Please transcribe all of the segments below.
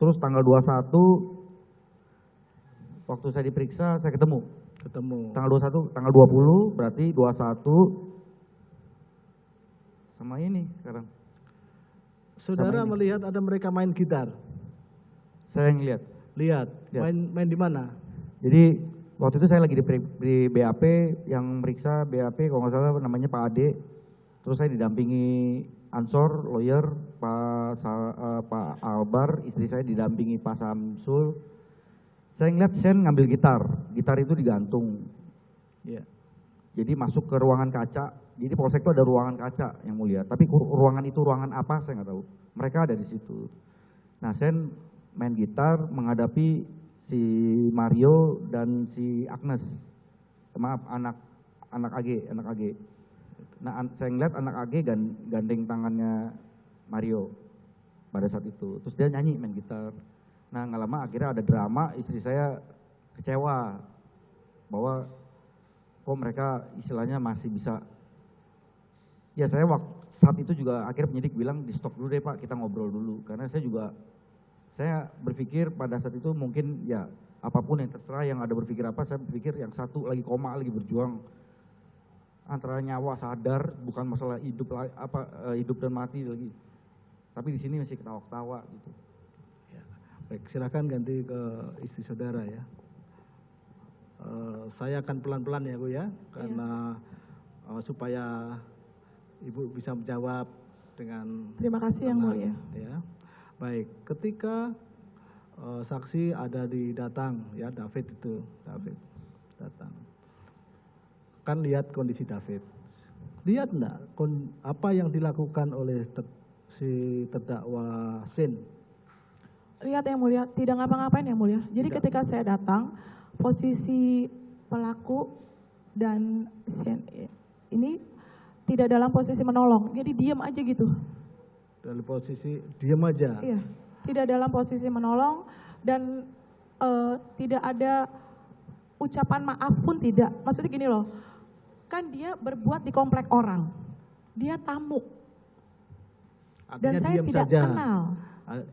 Terus tanggal 21 waktu saya diperiksa saya ketemu. Tanggal 21, tanggal 20 berarti 21 sama ini sekarang. Saudara melihat ada mereka main gitar? Saya yang lihat. Lihat. Main di mana? Jadi waktu itu saya lagi di BAP, yang meriksa BAP kalau nggak salah namanya Pak Ade. Terus saya didampingi Ansor, lawyer, Pak Albar, istri saya didampingi Pak Samsul. Saya ngeliat Sen ngambil gitar itu digantung. Ya. Jadi masuk ke ruangan kaca. Jadi polsek itu ada ruangan kaca yang mulia. Tapi ruangan itu ruangan apa saya nggak tahu. Mereka ada di situ. Nah Sen main gitar menghadapi si Mario dan si Agnes. Maaf anak AG. Nah saya ngeliat anak AG gandeng tangannya Mario pada saat itu. Terus dia nyanyi main gitar. Nah nggak lama akhirnya ada drama, istri saya kecewa bahwa kok mereka istilahnya masih bisa. Ya saya saat itu juga akhirnya penyidik bilang di stop dulu deh Pak, kita ngobrol dulu. Karena saya berpikir pada saat itu mungkin ya apapun yang terserah, yang ada berpikir apa, saya berpikir yang satu lagi koma, lagi berjuang antara nyawa sadar, bukan masalah hidup dan mati lagi. Tapi di sini masih ketawa-ketawa gitu. Baik, silakan ganti ke istri saudara ya. Saya akan pelan-pelan ya Bu ya, karena supaya Ibu bisa menjawab dengan Terima kasih Yang Mulia. Ya. Baik, ketika saksi ada datang ya, David datang. Kan lihat kondisi David. Lihat enggak apa yang dilakukan oleh si terdakwa Sin? Lihat Yang Mulia, tidak ngapa-ngapain Yang Mulia. Jadi ketika saya datang, posisi pelaku dan ini tidak dalam posisi menolong, jadi diam aja gitu. Dalam posisi diam aja? Iya, tidak dalam posisi menolong dan tidak ada ucapan maaf pun tidak. Maksudnya gini loh, kan dia berbuat di komplek orang, dia tamu. Artinya dan saya diam tidak saja. Kenal.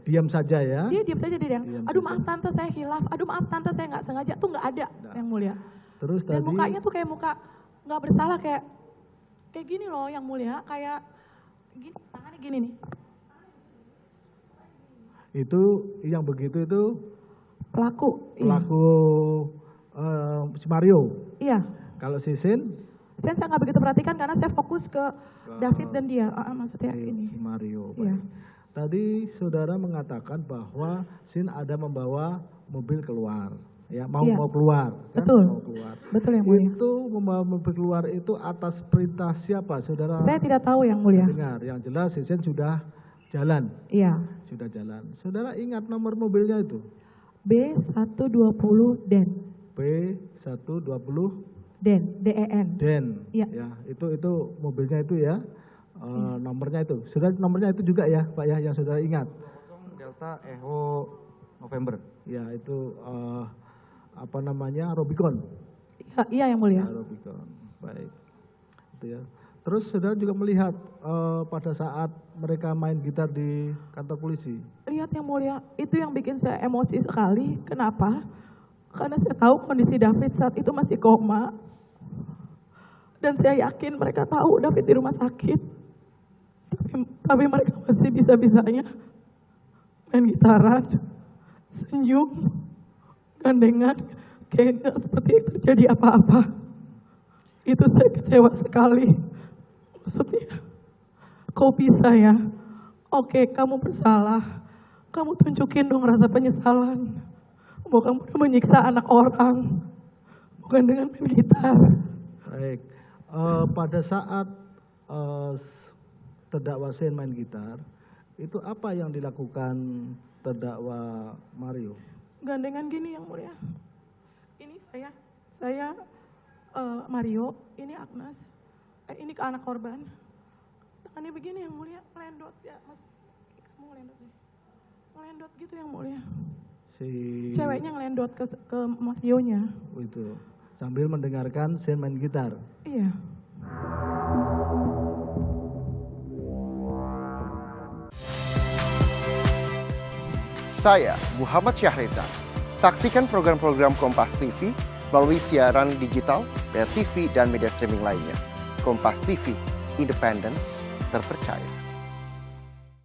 Diam saja ya? Dia diam saja, dia yang, aduh saja. maaf tante saya hilaf, aduh maaf tante saya nggak sengaja, tuh nggak ada Yang Mulia. Terus dan tadi, mukanya tuh kayak muka nggak bersalah, kayak gini loh Yang Mulia, kayak gini, tangannya gini nih. Itu yang begitu itu Pelaku si Mario? Iya. Kalau si Sin? Saya nggak begitu perhatikan karena saya fokus ke David dan dia, maksudnya ini. Mario. Iya. Tadi saudara mengatakan bahwa Sin ada membawa mobil keluar, ya mau keluar. Kan? Betul. Mau keluar. Betul Yang Mulia. Itu membawa mobil keluar itu atas perintah siapa, saudara? Saya tidak tahu Yang Mulia. Dengar, yang jelas Sin sudah jalan. Iya. Sudah jalan. Saudara ingat nomor mobilnya itu? B120 Den. B120 Den, DEN. Den. Iya. Ya, itu mobilnya itu ya. Nomornya itu. Sudah nomornya itu juga ya, Pak ya, yang saudara ingat. 20 Delta Echo November. Ya, itu apa namanya? Rubicon. Iya Yang Mulia. Ya, Rubicon. Baik. Itu ya. Terus saudara juga melihat pada saat mereka main gitar di kantor polisi. Lihat Yang Mulia, itu yang bikin saya emosi sekali. Kenapa? Karena saya tahu kondisi David saat itu masih koma. Dan saya yakin mereka tahu David di rumah sakit. Tapi mereka masih bisa-bisanya main gitaran, senyum, gandengan, kayaknya seperti terjadi apa-apa. Itu saya kecewa sekali. Maksudnya, kok bisa ya? Oke, kamu bersalah. Kamu tunjukin dong rasa penyesalan. Bahwa kamu udah menyiksa anak orang. Bukan dengan main gitar. Baik. Pada saat terdakwa Sin main gitar, itu apa yang dilakukan terdakwa Mario? Gandengan gini Yang Mulia. Ini saya Mario, ini Agnes, ini ke anak korban. Tangannya begini Yang Mulia, melendot ya, Mas. Kamu melendot deh. Melendot gitu Yang Mulia. Si ceweknya ngelendot ke Marionya. Itu sambil mendengarkan Sin main gitar. Iya. Saya Muhammad Syahreza. Saksikan program-program Kompas TV melalui siaran digital, pay TV, dan media streaming lainnya. Kompas TV, independen, terpercaya.